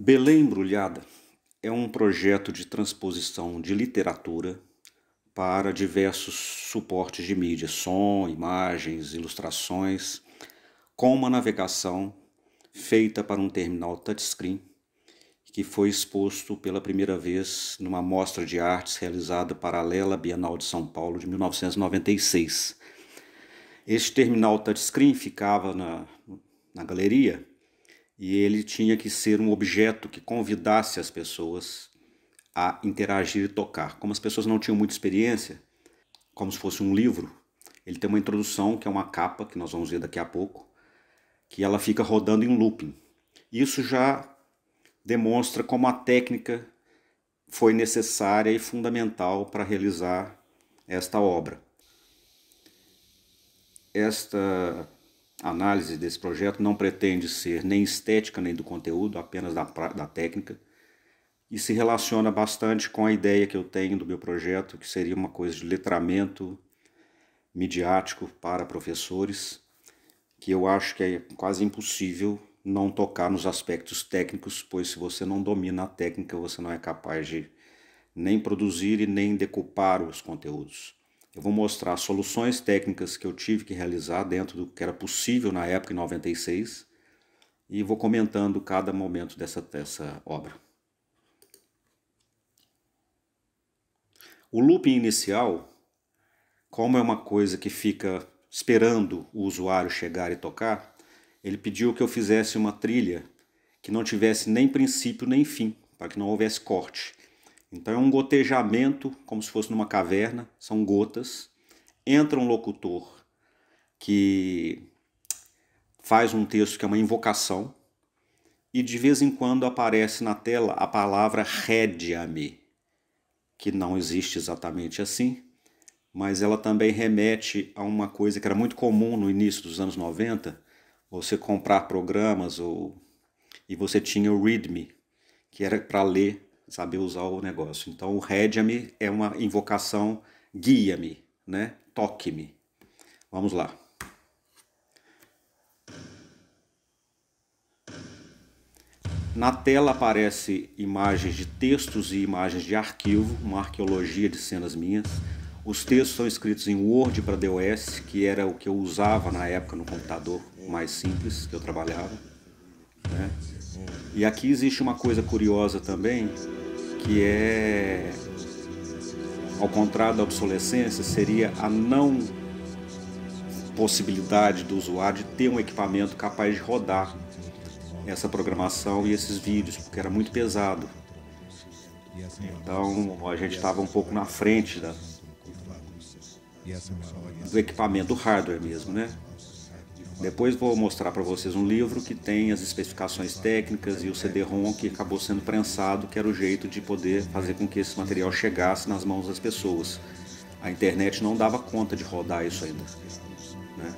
Belém Embrulhada é um projeto de transposição de literatura para diversos suportes de mídia, som, imagens, ilustrações, com uma navegação feita para um terminal touchscreen que foi exposto pela primeira vez numa mostra de artes realizada paralela à Bienal de São Paulo de 1996. Este terminal touchscreen ficava na galeria e ele tinha que ser um objeto que convidasse as pessoas a interagir e tocar. Como as pessoas não tinham muita experiência, como se fosse um livro, ele tem uma introdução, que é uma capa, que nós vamos ver daqui a pouco, que ela fica rodando em looping. Isso já demonstra como a técnica foi necessária e fundamental para realizar esta obra. Esta análise desse projeto não pretende ser nem estética nem do conteúdo, apenas da técnica, e se relaciona bastante com a ideia que eu tenho do meu projeto, que seria uma coisa de letramento midiático para professores, que eu acho que é quase impossível não tocar nos aspectos técnicos, pois se você não domina a técnica, você não é capaz de nem produzir e nem decupar os conteúdos. Eu vou mostrar soluções técnicas que eu tive que realizar dentro do que era possível na época, em 96, e vou comentando cada momento dessa obra. O looping inicial, como é uma coisa que fica esperando o usuário chegar e tocar, ele pediu que eu fizesse uma trilha que não tivesse nem princípio nem fim, para que não houvesse corte. Então é um gotejamento, como se fosse numa caverna, são gotas. Entra um locutor que faz um texto que é uma invocação, e de vez em quando aparece na tela a palavra rédea-me, que não existe exatamente assim, mas ela também remete a uma coisa que era muito comum no início dos anos 90, você comprar programas e você tinha o readme, que era para ler, saber usar o negócio. Então o rédea-me é uma invocação, guia-me, né? Toque-me. Vamos lá. Na tela aparece imagens de textos e imagens de arquivo, uma arqueologia de cenas minhas. Os textos são escritos em Word para DOS, que era o que eu usava na época no computador mais simples que eu trabalhava, né? E aqui existe uma coisa curiosa também, que é, ao contrário da obsolescência, seria a não possibilidade do usuário de ter um equipamento capaz de rodar essa programação e esses vídeos, porque era muito pesado. Então a gente estava um pouco na frente do equipamento, do hardware mesmo, né? Depois vou mostrar para vocês um livro que tem as especificações técnicas e o CD-ROM que acabou sendo prensado, que era o jeito de poder fazer com que esse material chegasse nas mãos das pessoas. A internet não dava conta de rodar isso ainda, né?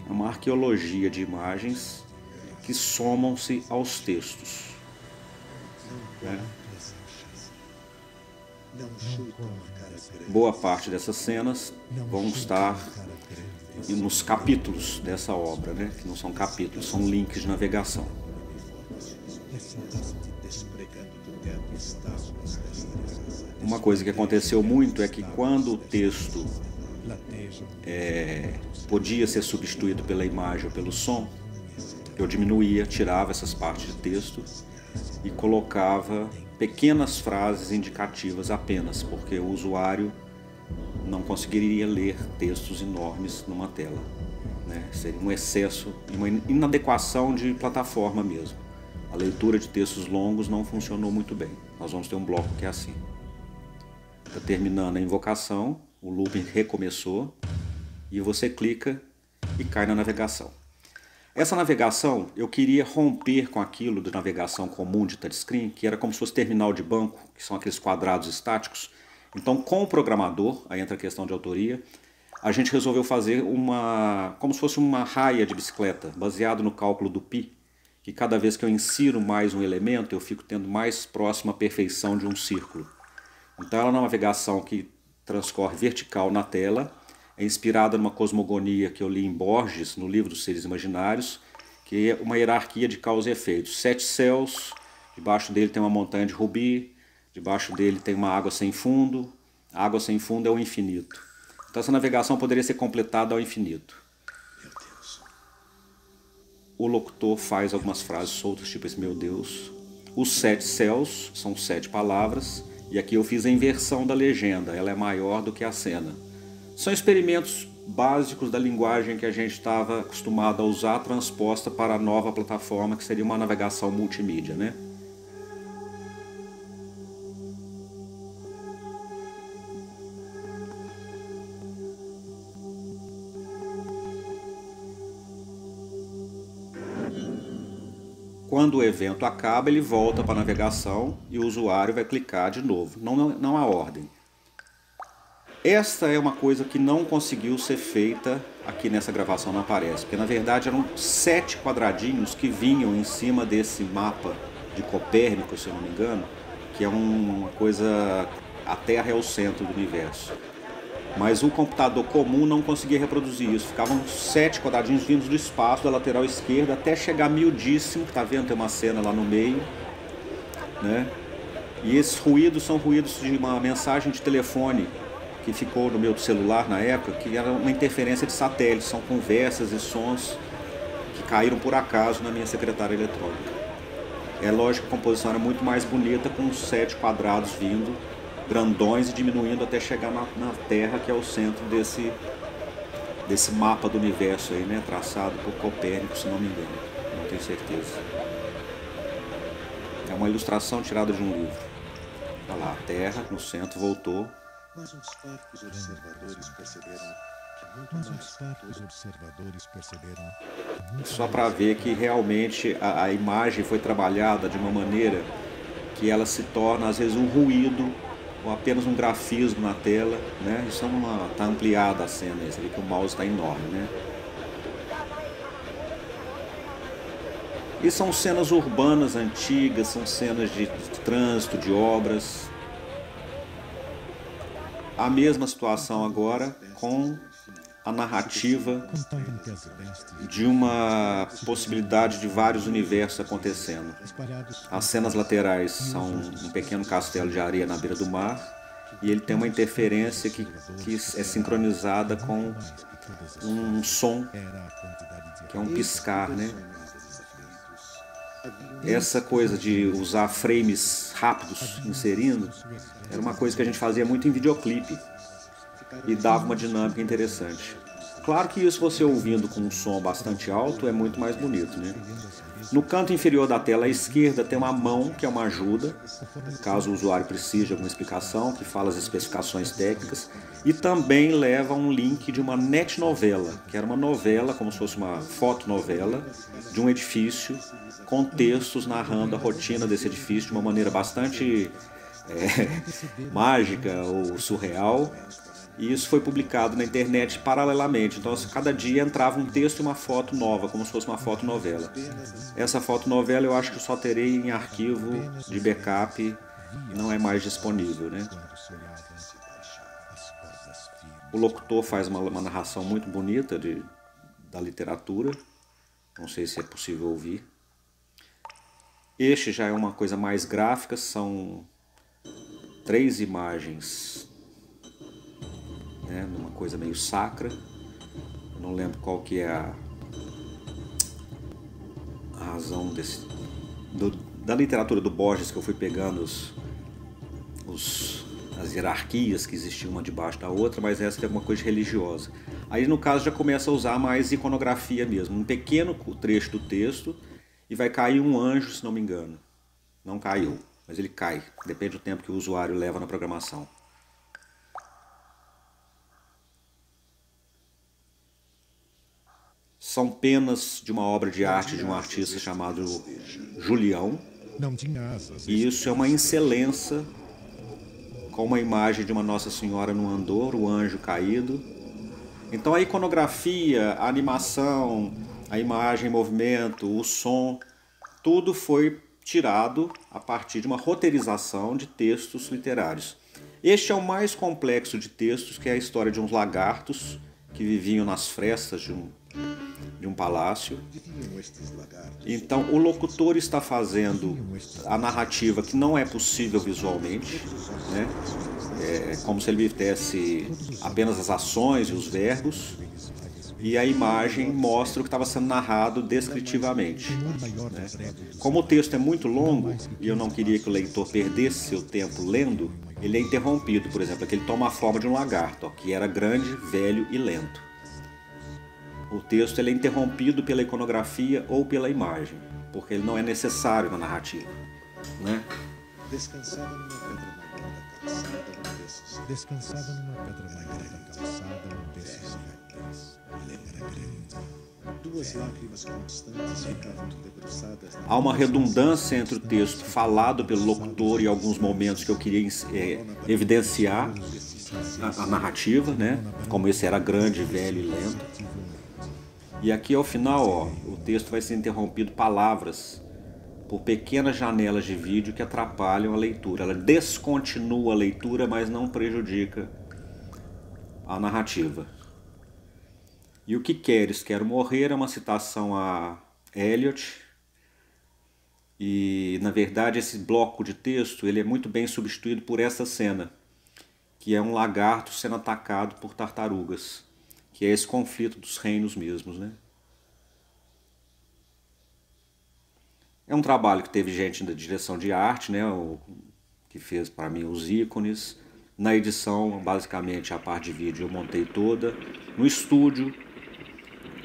É uma arqueologia de imagens que somam-se aos textos, né? Boa parte dessas cenas vão estar nos capítulos dessa obra, né? Que não são capítulos, são links de navegação. Uma coisa que aconteceu muito é que quando o texto podia ser substituído pela imagem ou pelo som, eu diminuía, tirava essas partes de texto e colocava pequenas frases indicativas apenas, porque o usuário não conseguiria ler textos enormes numa tela, né? Seria um excesso, uma inadequação de plataforma mesmo. A leitura de textos longos não funcionou muito bem. Nós vamos ter um bloco que é assim. Está terminando a invocação, o looping recomeçou e você clica e cai na navegação. Essa navegação, eu queria romper com aquilo de navegação comum de touchscreen, que era como se fosse terminal de banco, que são aqueles quadrados estáticos. Então, com o programador, aí entra a questão de autoria, a gente resolveu fazer como se fosse uma raia de bicicleta, baseado no cálculo do π, que cada vez que eu insiro mais um elemento, eu fico tendo mais próximo à perfeição de um círculo. Então, ela é uma navegação que transcorre vertical na tela, é inspirada numa cosmogonia que eu li em Borges, no livro dos Seres Imaginários, que é uma hierarquia de causa e efeito. 7 céus, debaixo dele tem uma montanha de rubi, debaixo dele tem uma água sem fundo, a água sem fundo é o infinito. Então essa navegação poderia ser completada ao infinito. O locutor faz algumas frases soltas, tipo esse meu Deus. Os 7 céus são 7 palavras, e aqui eu fiz a inversão da legenda, ela é maior do que a cena. São experimentos básicos da linguagem que a gente estava acostumado a usar, transposta para a nova plataforma, que seria uma navegação multimídia, né? Quando o evento acaba, ele volta para a navegação e o usuário vai clicar de novo, não há ordem. Esta é uma coisa que não conseguiu ser feita aqui nessa gravação, não aparece, porque na verdade eram 7 quadradinhos que vinham em cima desse mapa de Copérnico, se eu não me engano, que é uma coisa, a Terra é o centro do universo. Mas o computador comum não conseguia reproduzir isso. Ficavam 7 quadradinhos vindos do espaço da lateral esquerda até chegar miudíssimo. Tá vendo? Tem uma cena lá no meio, né? E esses ruídos são ruídos de uma mensagem de telefone que ficou no meu celular na época, que era uma interferência de satélite. São conversas e sons que caíram por acaso na minha secretária eletrônica. É lógico que a composição era muito mais bonita com os 7 quadrados vindo grandões e diminuindo até chegar na Terra, que é o centro desse mapa do universo aí, né? Traçado por Copérnico, se não me engano, não tenho certeza. É uma ilustração tirada de um livro. Olha lá, a Terra no centro voltou. Mas os parcos observadores perceberam Só para ver que realmente a imagem foi trabalhada de uma maneira que ela se torna às vezes um ruído ou apenas um grafismo na tela, né? Isso tá ampliada a cena, você vê que o mouse está enorme, né? E são cenas urbanas antigas, são cenas de trânsito, de obras. A mesma situação agora com a narrativa de uma possibilidade de vários universos acontecendo. As cenas laterais são um pequeno castelo de areia na beira do mar e ele tem uma interferência que é sincronizada com um som, que é um piscar, né? Essa coisa de usar frames rápidos inserindo era uma coisa que a gente fazia muito em videoclipe e dava uma dinâmica interessante. Claro que isso você ouvindo com um som bastante alto é muito mais bonito, né? No canto inferior da tela à esquerda tem uma mão que é uma ajuda, caso o usuário precise de alguma explicação, que fala as especificações técnicas, e também leva um link de uma netnovela, que era uma novela, como se fosse uma fotonovela, de um edifício, com textos narrando a rotina desse edifício de uma maneira bastante mágica ou surreal. E isso foi publicado na internet paralelamente. Então, cada dia entrava um texto e uma foto nova, como se fosse uma fotonovela. Essa fotonovela eu acho que eu só terei em arquivo de backup, não é mais disponível, né? O locutor faz uma narração muito bonita da literatura. Não sei se é possível ouvir. Este já é uma coisa mais gráfica, são 3 imagens, né, numa coisa meio sacra. Eu não lembro qual que é a razão da literatura do Borges, que eu fui pegando as hierarquias que existiam uma debaixo da outra, mas essa é alguma coisa religiosa. Aí no caso já começa a usar mais iconografia mesmo, um pequeno trecho do texto e vai cair um anjo, se não me engano. Não caiu, mas ele cai, depende do tempo que o usuário leva na programação. São penas de uma obra de arte de um artista chamado Julião. E isso é uma excelência com uma imagem de uma Nossa Senhora no andor, o anjo caído. Então a iconografia, a animação, a imagem em movimento, o som, tudo foi tirado a partir de uma roteirização de textos literários. Este é o mais complexo de textos, que é a história de uns lagartos que viviam nas frestas de um palácio. Viviam estes lagartos. Então, o locutor está fazendo a narrativa que não é possível visualmente, né? É como se ele desse apenas as ações e os verbos, e a imagem mostra o que estava sendo narrado descritivamente, né? Como o texto é muito longo e eu não queria que o leitor perdesse seu tempo lendo, ele é interrompido. Por exemplo, aqui ele toma a forma de um lagarto, ó, que era grande, velho e lento. O texto ele é interrompido pela iconografia ou pela imagem, porque ele não é necessário na narrativa, né? Descansava numa pedra maior da calçada um desses. Descansava numa pedra maior da calçada um desses répteis. Era grande. Duas lágrimas constantes ficavam debruçadas na Há uma redundância entre o texto falado pelo locutor e alguns momentos que eu queria evidenciar a narrativa, né? Como esse era grande, velho e lento. E aqui ao final, ó, o texto vai ser interrompido palavras por pequenas janelas de vídeo que atrapalham a leitura. Ela descontinua a leitura, mas não prejudica a narrativa. E o que queres, quero morrer é uma citação a Eliot. E, na verdade, esse bloco de texto ele é muito bem substituído por essa cena, que é um lagarto sendo atacado por tartarugas, que é esse conflito dos reinos mesmos, né? É um trabalho que teve gente da direção de arte, né? Que fez para mim os ícones. Na edição, basicamente, a parte de vídeo eu montei toda. No estúdio,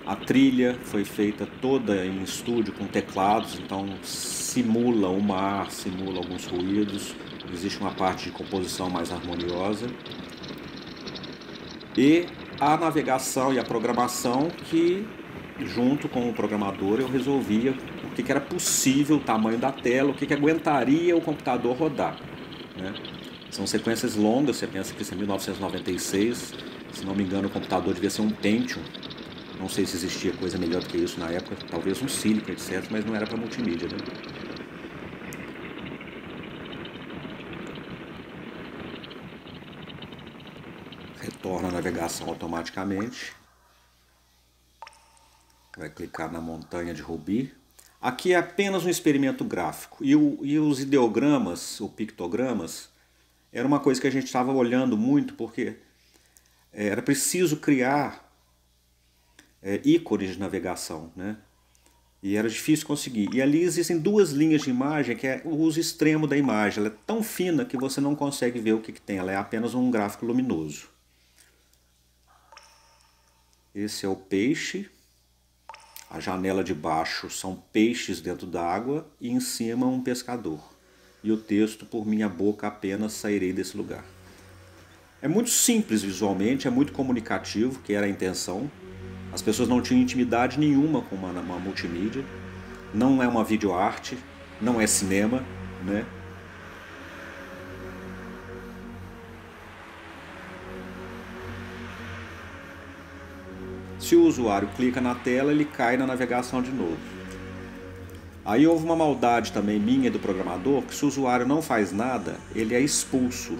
a trilha foi feita toda em estúdio com teclados, então simula o mar, simula alguns ruídos. Existe uma parte de composição mais harmoniosa. E a navegação e a programação que, junto com o programador, eu resolvia o que era possível, o tamanho da tela, o que aguentaria o computador rodar, né? São sequências longas, você pensa que isso é 1996, se não me engano o computador devia ser um Pentium, não sei se existia coisa melhor do que isso na época, talvez um Silica, etc., mas não era para multimídia, né? Retorna a navegação automaticamente. Vai clicar na montanha de Rubi. Aqui é apenas um experimento gráfico. E os ideogramas, ou pictogramas, era uma coisa que a gente estava olhando muito, porque era preciso criar ícones de navegação, né? E era difícil conseguir. E ali existem duas linhas de imagem, que é o uso extremo da imagem. Ela é tão fina que você não consegue ver o que tem. Ela é apenas um gráfico luminoso. Esse é o peixe. A janela de baixo são peixes dentro d'água e em cima um pescador. E o texto, por minha boca apenas sairei desse lugar. É muito simples visualmente, é muito comunicativo, que era a intenção. As pessoas não tinham intimidade nenhuma com uma multimídia. Não é uma videoarte, não é cinema, né? Se o usuário clica na tela, ele cai na navegação de novo. Aí houve uma maldade também minha do programador, que se o usuário não faz nada, ele é expulso.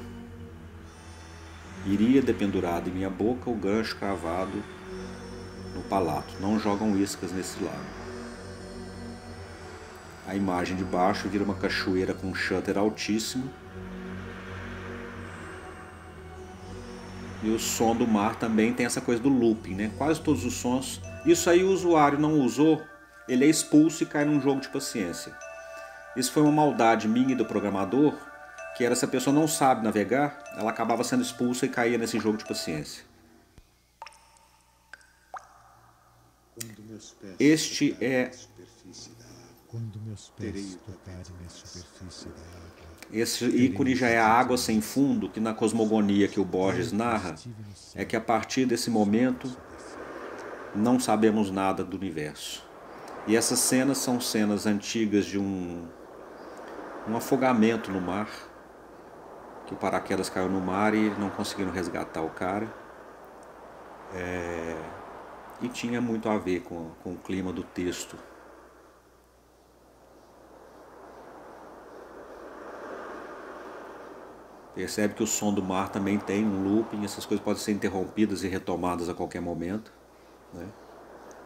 Iria dependurado em minha boca o gancho cravado no palato. Não jogam iscas nesse lago. A imagem de baixo vira uma cachoeira com um shutter altíssimo. E o som do mar também tem essa coisa do looping, né? Quase todos os sons. Isso aí o usuário não usou, ele é expulso e cai num jogo de paciência. Isso foi uma maldade minha e do programador, que era se a pessoa não sabe navegar, ela acabava sendo expulsa e caía nesse jogo de paciência. Este é... Quando meus pés tocarem a superfície da água. Esse ícone já é a água sem fundo, que na cosmogonia que o Borges narra, é que a partir desse momento não sabemos nada do universo. E essas cenas são cenas antigas de um afogamento no mar, que o paraquedas caiu no mar e não conseguiram resgatar o cara. E tinha muito a ver com o clima do texto. Percebe que o som do mar também tem um looping, essas coisas podem ser interrompidas e retomadas a qualquer momento, né?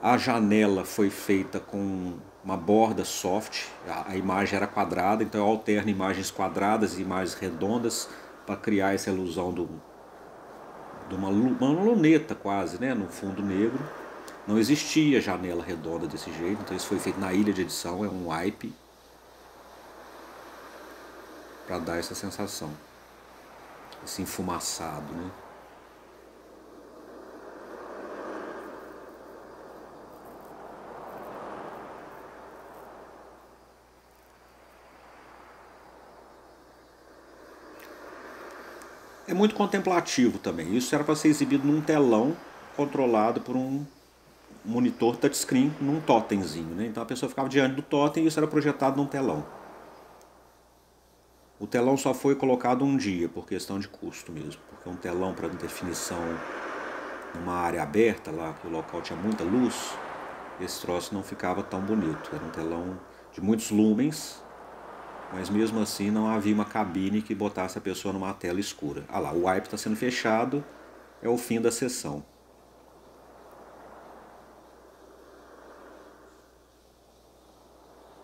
A janela foi feita com uma borda soft, a imagem era quadrada, então eu alterno imagens quadradas e imagens redondas para criar essa ilusão de uma luneta quase, né, no fundo negro. Não existia janela redonda desse jeito, então isso foi feito na ilha de edição, é um wipe para dar essa sensação, esse enfumaçado, né? É muito contemplativo também. Isso era para ser exibido num telão controlado por um monitor touchscreen num totemzinho, né? Então a pessoa ficava diante do totem e isso era projetado num telão. O telão só foi colocado um dia por questão de custo mesmo, porque um telão para definição numa área aberta lá, que o local tinha muita luz, esse troço não ficava tão bonito. Era um telão de muitos lumens, mas mesmo assim não havia uma cabine que botasse a pessoa numa tela escura. Ah lá, o wipe está sendo fechado, é o fim da sessão.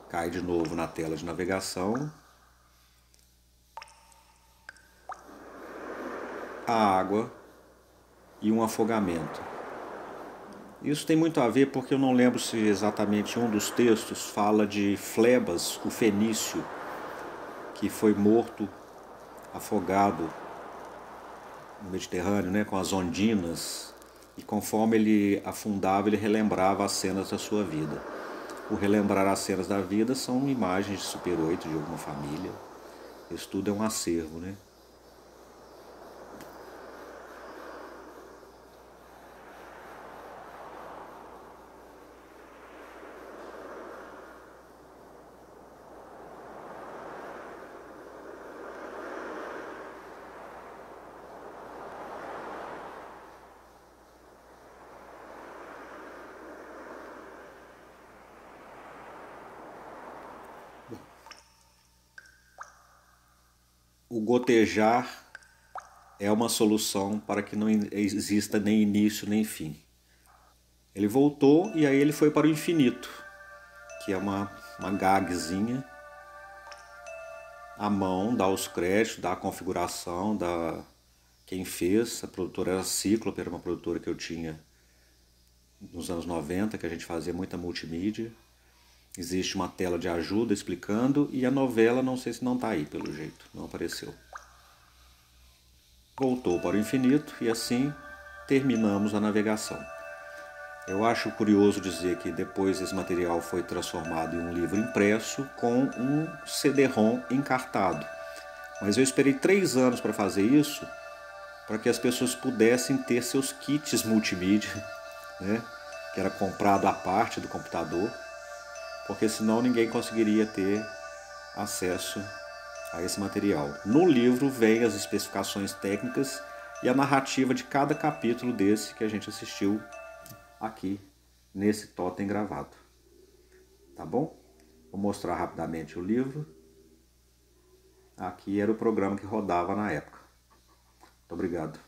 Cai de novo na tela de navegação. A água e um afogamento. Isso tem muito a ver porque eu não lembro se exatamente um dos textos fala de Flebas, o fenício, que foi morto, afogado no Mediterrâneo, né, com as ondinas, e conforme ele afundava, ele relembrava as cenas da sua vida. O relembrar as cenas da vida são imagens de Super 8 de alguma família. Isso tudo é um acervo, né? O gotejar é uma solução para que não exista nem início nem fim. Ele voltou e aí ele foi para o infinito, que é uma gagzinha. A mão dá os créditos, dá a configuração, dá quem fez. A produtora era a Cíclope, era uma produtora que eu tinha nos anos 90, que a gente fazia muita multimídia. Existe uma tela de ajuda explicando e a novela, não sei se não está aí pelo jeito, não apareceu. Voltou para o infinito e assim terminamos a navegação. Eu acho curioso dizer que depois esse material foi transformado em um livro impresso com um CD-ROM encartado. Mas eu esperei 3 anos para fazer isso, para que as pessoas pudessem ter seus kits multimídia, né, que era comprado à parte do computador, porque senão ninguém conseguiria ter acesso a esse material. No livro vem as especificações técnicas e a narrativa de cada capítulo desse que a gente assistiu aqui nesse totem gravado. Tá bom? Vou mostrar rapidamente o livro. Aqui era o programa que rodava na época. Muito obrigado.